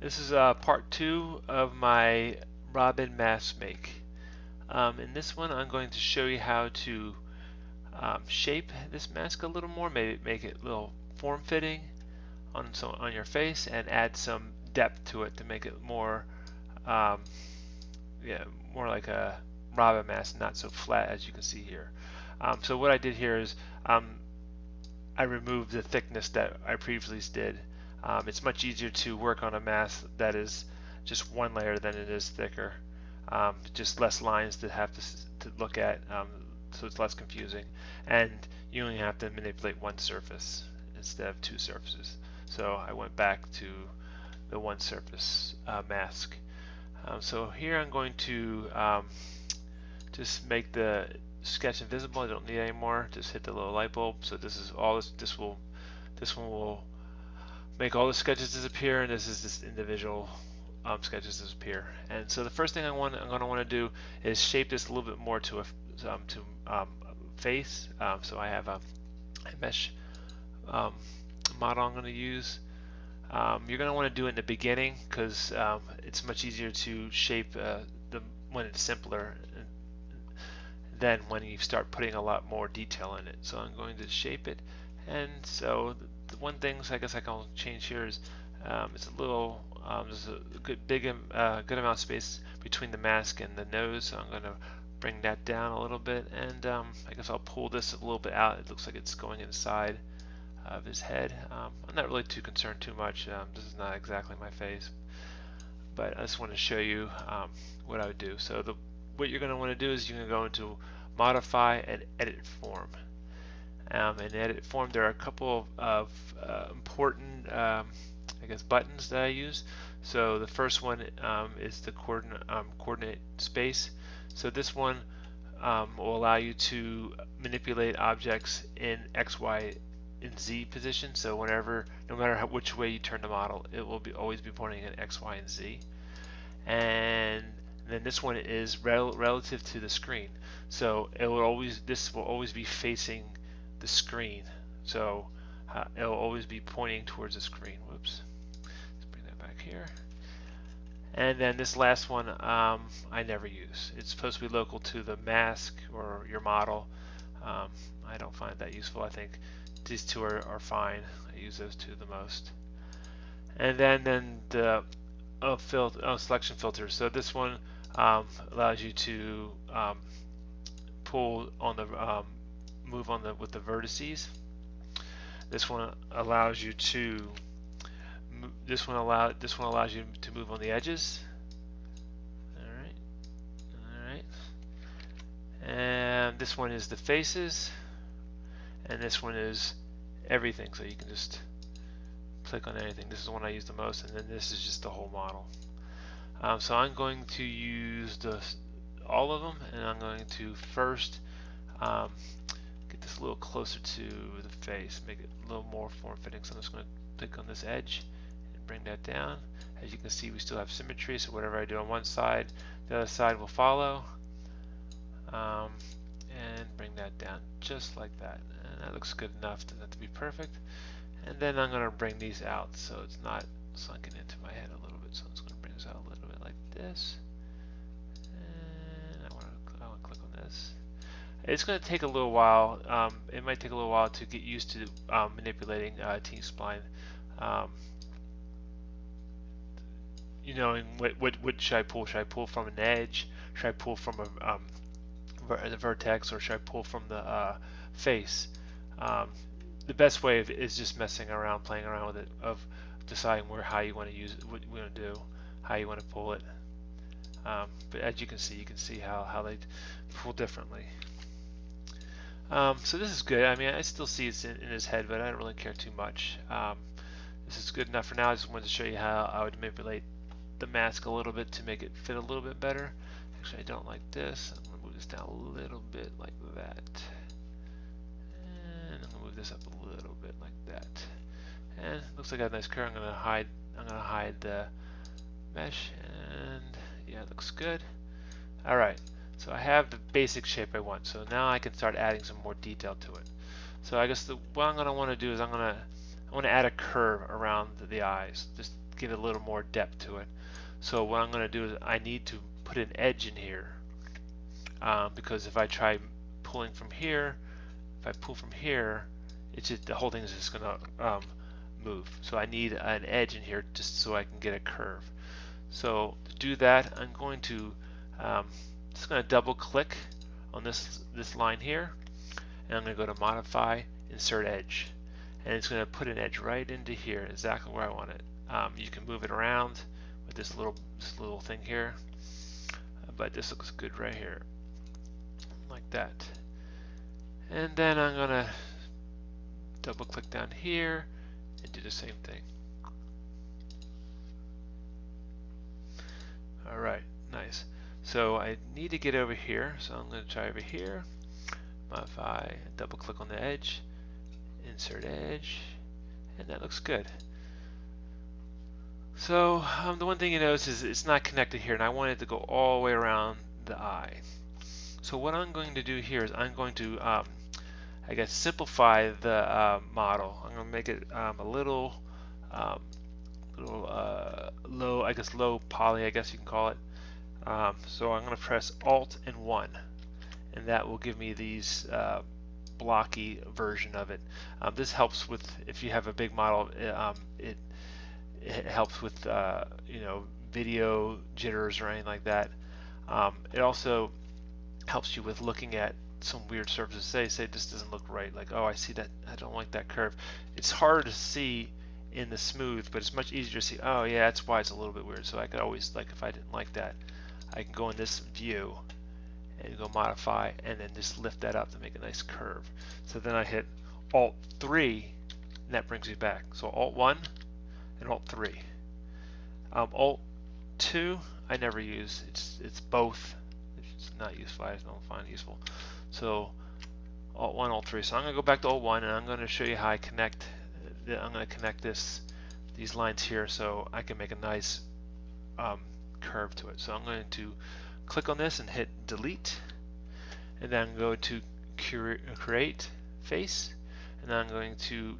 This is part 2 of my Robin mask make. In this one I'm going to show you how to shape this mask a little more, maybe make it a little form-fitting on your face and add some depth to it to make it more um, yeah, more like a Robin mask, not so flat as you can see here. So what I did here is I removed the thickness that I previously did. It's much easier to work on a mask that is just one layer than it is thicker. Just less lines to have to look at, so it's less confusing. And you only have to manipulate one surface instead of two surfaces. So I went back to the one surface mask. So here I'm going to just make the sketch invisible. I don't need it anymore. Just hit the little light bulb. So this is all this. This one will make all the sketches disappear, and this is just individual sketches disappear. And so the first thing I'm going to want to do is shape this a little bit more to a face. So I have a mesh model I'm going to use. You're going to want to do it in the beginning because it's much easier to shape when it's simpler than when you start putting a lot more detail in it. So I'm going to shape it, and so the one thing I guess I can change here is it's a little there's a good amount of space between the mask and the nose, so I'm going to bring that down a little bit, and I guess I'll pull this a little bit out. It looks like it's going inside of his head. I'm not really too concerned too much. This is not exactly my face, but I just want to show you what I would do. So what you're going to want to do is you're going to go into modify and edit form. In edit form there are a couple of important I guess buttons that I use. So the first one is the coordinate space. So this one will allow you to manipulate objects in X, Y, and Z position. So no matter which way you turn the model, it will always be pointing at X, Y, and Z. And then this one is relative to the screen. So this will always be facing the screen. So it will always be pointing towards the screen. Whoops. Let's bring that back here. And then this last one I never use. It's supposed to be local to the mask or your model. I don't find that useful. I think these two are fine. I use those two the most. And then the selection filter. So this one allows you to pull on the move on with the vertices. This one allows you to this one allows you to move on the edges. All right. And this one is the faces, and this one is everything. So you can just click on anything. This is the one I use the most, and then this is just the whole model. So I'm going to use all of them, and I'm going to first get this a little closer to the face, make it a little more form-fitting. So I'm just going to click on this edge and bring that down. As you can see, we still have symmetry, so whatever I do on one side, the other side will follow. And bring that down just like that. And that looks good enough to be perfect. And then I'm going to bring these out so it's not sunken into my head a little bit. So I'm just going to bring this out a little bit like this. And I want to click on this. It's going to take a little while. It might take a little while to get used to manipulating T-spline. You know, what should I pull? Should I pull from an edge? Should I pull from the vertex, or should I pull from the face? The best way is just messing around, playing around with it, of deciding how you want to use it, what you want to do, how you want to pull it. But as you can see how they pull differently. So this is good. I mean, I still see it's in his head, but I don't really care too much. This is good enough for now. I just wanted to show you how I would manipulate the mask a little bit to make it fit a little bit better. Actually, I don't like this. I'm going to move this down a little bit like that. And I'm going to move this up a little bit like that. And it looks like I have a nice curve. I'm going to hide the mesh, and yeah, it looks good. All right. So I have the basic shape I want. So now I can start adding some more detail to it. So I guess what I'm going to want to do is I want to add a curve around the eyes. Just give it a little more depth to it. So what I'm going to do is I need to put an edge in here, because if I try pulling from here, if I pull from here, it's just, the whole thing is just going to move. So I need an edge in here just so I can get a curve. So to do that, I'm going to just going to double click on this line here, and I'm going to go to Modify, Insert Edge, and it's going to put an edge right into here, exactly where I want it. You can move it around with this little thing here, but this looks good right here, like that. And then I'm going to double click down here and do the same thing. Alright, nice. So I need to get over here, so I'm going to try over here, modify, double click on the edge, insert edge, and that looks good. So the one thing you notice is it's not connected here, and I want it to go all the way around the eye. So what I'm going to do here is I'm going to I guess simplify the model. I'm going to make it a little low, I guess low poly, I guess you can call it. So I'm going to press Alt and 1, and that will give me these blocky version of it. This helps with if you have a big model. It helps with you know, video jitters or anything like that. It also helps you with looking at some weird surfaces. Say this doesn't look right, like, oh, I see that, I don't like that curve. It's hard to see in the smooth, but it's much easier to see, oh yeah, that's why it's a little bit weird. So I could always, like, if I didn't like that, I can go in this view and go modify and then just lift that up to make a nice curve. So then I hit Alt 3 and that brings me back. So Alt 1 and Alt 3. Alt 2 I never use. It's both. It's not useful. I don't find it useful. So Alt 1, Alt 3. So I'm going to go back to Alt 1 and I'm going to show you how I connect. I'm going to connect these lines here so I can make a nice curve to it. So I'm going to click on this and hit delete, and then go to create face, and then I'm going to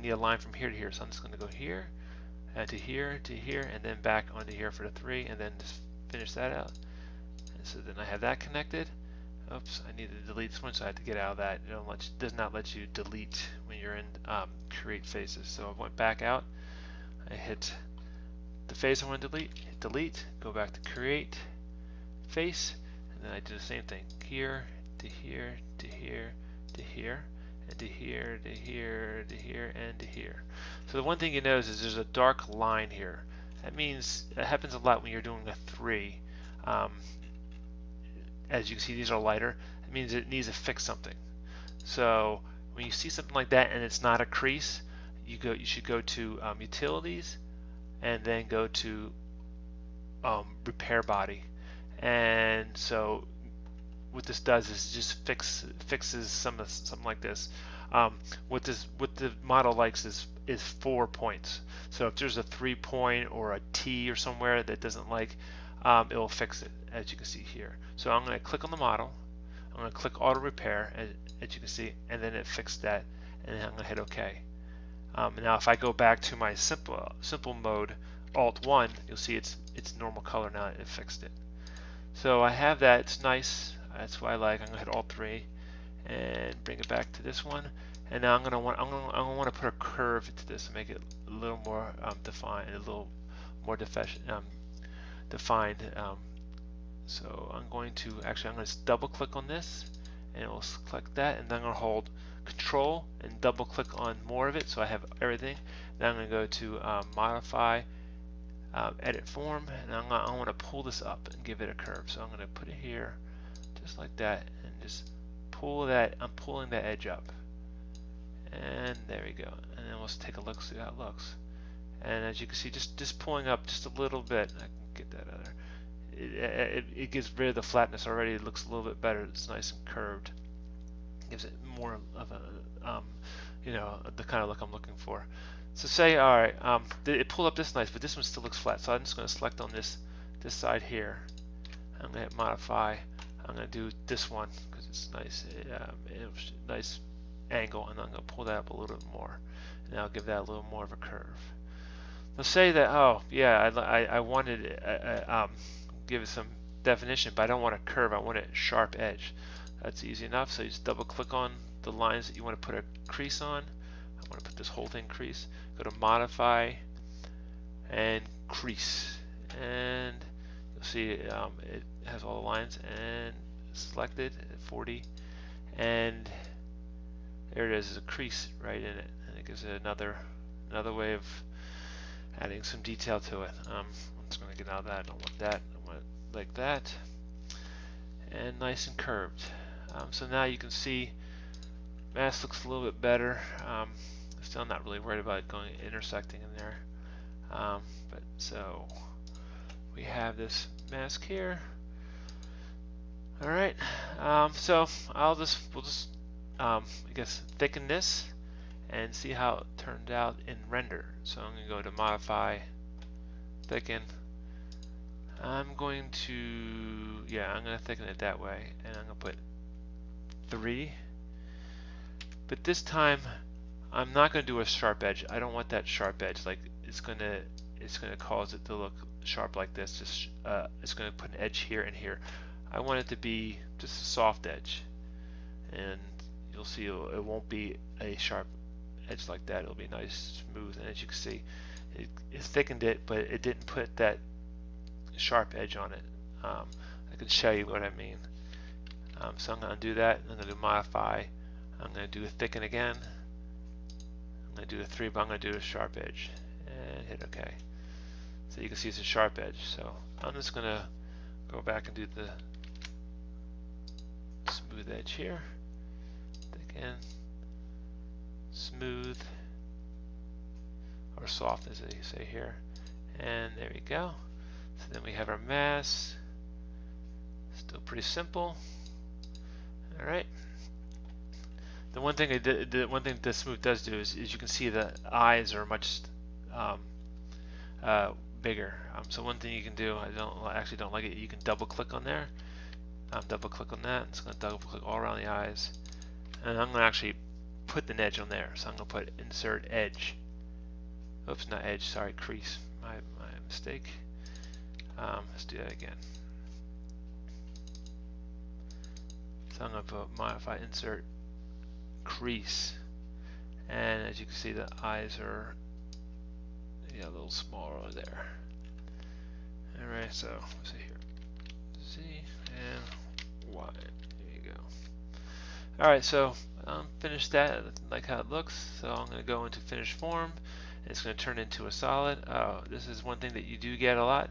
need a line from here to here. So I'm just going to go here, to here, to here, and then back onto here for the 3, and then just finish that out. And so then I have that connected. Oops, I need to delete this one, so I have to get out of that. It does not let you delete when you're in create faces. So I went back out, I hit the face I want to delete, hit delete, go back to create face, and then I do the same thing here to here to here to here and to here to here to here and to here. So the one thing you notice is there's a dark line here. That means that happens a lot when you're doing a 3. As you can see, these are lighter. It means it needs to fix something. So when you see something like that and it's not a crease, you should go to utilities and then go to repair body. And so what this does is just fixes something like this. What the model likes is 4 points. So if there's a 3 point or a T or somewhere that doesn't like, it will fix it, as you can see here. So I'm going to click on the model, I'm going to click auto repair, as you can see, and then it fixed that, and then I'm going to hit OK. Now if I go back to my simple mode, Alt 1, you'll see it's normal color now. It fixed it. So I have that. It's nice. That's what I like. I'm going to hit Alt 3 and bring it back to this one. And now I'm going to want to put a curve into this and make it a little more defined, a little more defined. So I'm going to double click on this, and it will select that, and then I'm going to hold Control and double click on more of it so I have everything. Then I'm going to go to modify, edit form, and I want to pull this up and give it a curve. So I'm going to put it here just like that and just pull that. I'm pulling that edge up, and there we go. And then let's take a look, see how it looks. And as you can see, just pulling up just a little bit. I can get that out of there. It gets rid of the flatness already. It looks a little bit better. It's nice and curved. Gives it more of a the kind of look I'm looking for. So say, all right, it pulled up this nice, but this one still looks flat. So I'm just going to select on this side here. I'm going to hit modify. I'm going to do this one because it's nice, nice angle, and I'm going to pull that up a little bit more, and I'll give that a little more of a curve. Let's say that, oh yeah, I wanted give it some definition, but I don't want a curve, I want a sharp edge. That's easy enough, so you just double click on the lines that you want to put a crease on. I want to put this whole thing crease. Go to modify and crease, and you'll see it has all the lines and selected at 40, and there it is, there's a crease right in it, and it gives it another way of adding some detail to it. I'm just going to get out of that. I don't want that. I want it like that, and nice and curved. So now you can see mask looks a little bit better. Still not really worried about it going intersecting in there. But so we have this mask here. All right. So we'll just I guess thicken this and see how it turned out in render. So I'm going to go to modify, thicken. I'm going to thicken it that way, and I'm going to put 3. But this time I'm not going to do a sharp edge. I don't want that sharp edge. Like it's going to cause it to look sharp like this. Just it's going to put an edge here and here. I want it to be just a soft edge, and you'll see it won't be a sharp edge like that. It'll be nice, smooth, and as you can see, it thickened it, but it didn't put that sharp edge on it. I can show you what I mean. So I'm going to do that. I'm going to do modify. I'm going to do a thicken again. I'm going to do a 3, but I'm going to do a sharp edge and hit OK. So you can see it's a sharp edge. So I'm just going to go back and do the smooth edge here. Thicken, smooth, or soft as they say here. And there we go. So then we have our mask. Still pretty simple. All right. The one thing the smooth does do is you can see the eyes are much bigger. So one thing you can do, I actually don't like it. You can double click on there. Double click on that. It's going to double click all around the eyes, and I'm going to actually put an edge on there. So I'm going to put insert edge. Oops, not edge. Sorry, crease. My mistake. Let's do that again. So I'm going to put modify insert crease, and as you can see, the eyes are a little smaller there. All right, so let's see here, Z and Y. There you go. All right, so finished that. I like how it looks. So I'm going to go into finish form. And it's going to turn into a solid. This is one thing that you do get a lot.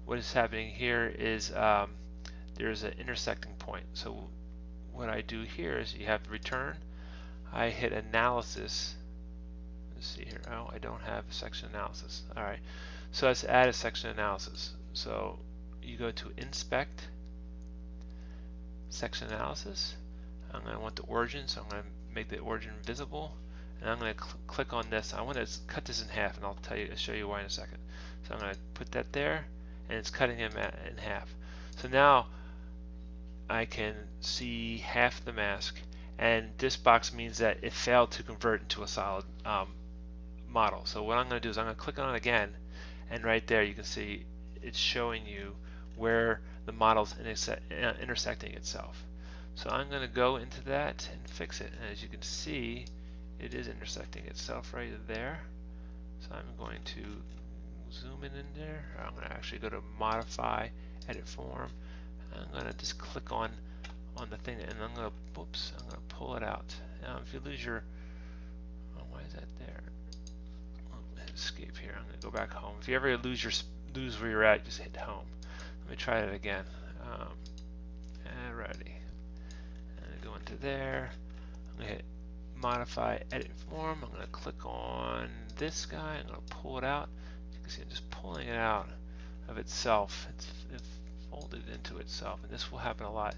What is happening here is there's an intersecting point. So what I do here is you have the return. I hit analysis. Let's see here. Oh, I don't have section analysis. All right. So let's add a section analysis. So you go to inspect, section analysis. I'm going to want the origin, so I'm going to make the origin visible, and I'm going to click on this. I want to cut this in half, and I'll show you why in a second. So I'm going to put that there, and it's cutting them in half. So now I can see half the mask, and this box means that it failed to convert into a solid model. So what I'm going to do is I'm going to click on it again, and right there you can see it's showing you where the model's intersecting itself. So I'm going to go into that and fix it, and as you can see, it is intersecting itself right there. So I'm going to zoom in there. I'm going to actually go to modify, edit form. I'm going to just click on the thing, and I'm going to pull it out. Now if you lose your, why is that there? Escape here. I'm going to go back home. If you ever lose where you're at, just hit home. Let me try it again. Alrighty. Go into there. I'm going to hit modify, edit form. I'm going to click on this guy. I'm going to pull it out. You can see I'm just pulling it out of itself. It's folded into itself, and this will happen a lot.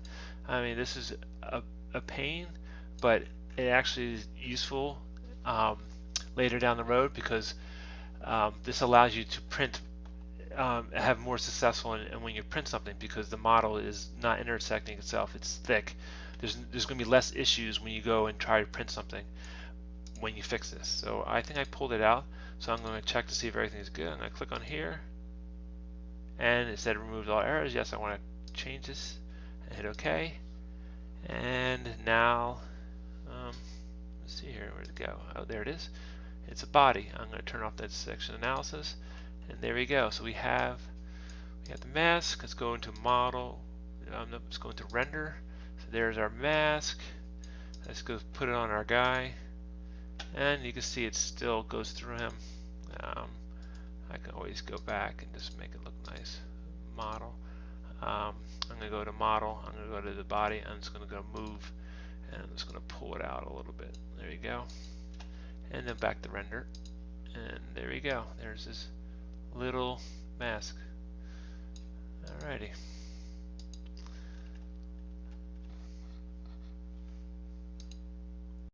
I mean, this is a pain, but it actually is useful later down the road, because this allows you to print, have more successful and when you print something, because the model is not intersecting itself. It's thick. There's going to be less issues when you go and try to print something when you fix this. So I think I pulled it out. So I'm going to check to see if everything's good. I'm going to click on here, and it said removed all errors. Yes, I want to change this, and hit OK. And now, let's see here, where'd it go? Oh, there it is. It's a body. I'm going to turn off that section analysis, and there we go. So we have the mask. Let's go into model. Let's go into render. So there's our mask. Let's go put it on our guy, and you can see it still goes through him. I can always go back and just make it look nice. Model. I'm going to go to model. I'm going to go to the body. I'm just going to go move, and I'm just going to pull it out a little bit. There you go. And then back to render, and there we go. There's this little mask. Alrighty.